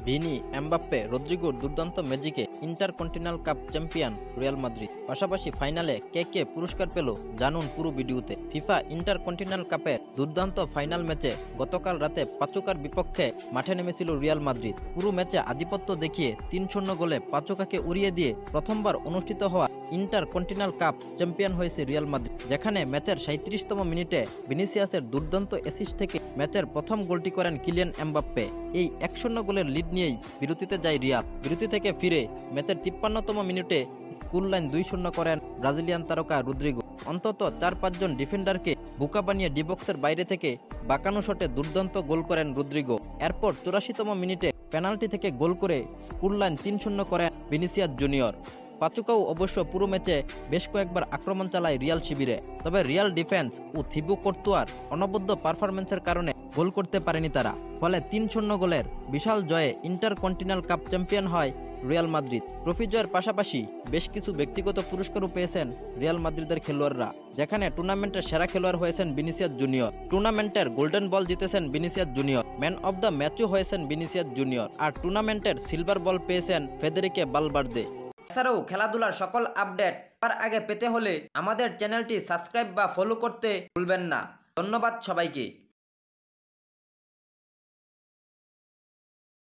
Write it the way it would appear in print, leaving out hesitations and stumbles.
Vini, Mbappe, রদ্রিগোর দুর্দান্ত ম্যাজিকে Intercontinental Cup champion Real Madrid. পাশাপাশি ফাইনালে কে কে পুরস্কার পেল জানুন পুরো ভিডিওতে। ফিফা ইন্টারকন্টিনেন্টাল কাপের দুর্দান্ত ফাইনাল ম্যাচে গতকাল রাতে পাচুকার বিপক্ষে মাঠে নেমেছিল রিয়াল মাদ্রিদ। পুরো ম্যাচে আধিপত্য দেখিয়ে ৩-০ গোলে পাচুকাকে উড়িয়ে দিয়ে প্রথমবার অনুষ্ঠিত হওয়া ইন্টারকন্টিনেন্টাল কাপ চ্যাম্পিয়ন হয়েছে রিয়াল মাদ্রিদ। যেখানে ম্যাচের ৩৭তম মিনিটে ভিনিসিয়াসের দুর্দান্ত অ্যাসিস্ট থেকে ম্যাচের প্রথম গোলটি করেন কিলিয়ান এমবাপ্পে। এই ১-০ গোলের লিড নিয়েই বিরতিতে যায় রিয়াল। বিরতি থেকে ফিরে ম্যাচের ৫৩তম মিনিটে স্কুল লাইন ২-০ করেন ব্রাজিলিয়ান তারকা রদ্রিগো। অন্তত ৪-৫ জন ডিফেন্ডারকে বোকা বানিয়ে ডিবক্সের বাইরে থেকে বাঁকানো শটে দুর্দান্ত গোল করেন রদ্রিগো। এরপর ৮৪তম মিনিটে পেনাল্টি থেকে গোল করে স্কুল লাইন ৩-০ করেন ভিনিসিয়াস জুনিয়র। পাচুকাও অবশ্য পুরো ম্যাচে বেশ কয়েকবার আক্রমণ চালায় রিয়াল শিবিরে, তবে রিয়াল ডিফেন্স ও থিবু কর্তুয়ার অনবদ্য পারফরম্যান্সের কারণে গোল করতে পারেনি তারা। ফলে ৩-০ গোলের বিশাল জয়ে ইন্টারকন্টিনেন্টাল কাপ চ্যাম্পিয়ন হয় রিয়াল মাদ্রিদ। ট্রফি জয়ের পাশাপাশি বেশ কিছু ব্যক্তিগত পুরস্কারও পেয়েছেন রিয়াল মাদ্রিদের খেলোয়াড়রা, যেখানে টুর্নামেন্টের সেরা খেলোয়াড় হয়েছেন ভিনিসিয়াস জুনিয়র। টুর্নামেন্টের গোল্ডেন বল জিতেছেন Vinicius junior, man of the ম্যাচও হয়েছেন ভিনিসিয়াস জুনিয়র, আর টুর্নামেন্টের সিলভার বল পেয়েছেন ফেদেরিকে বালভার্দে। এছাড়াও খেলাধুলার সকল আপডেট সবার আগে পেতে হলে আমাদের চ্যানেলটি সাবস্ক্রাইব বা ফলো করতে ভুলবেন না। ধন্যবাদ সবাইকে।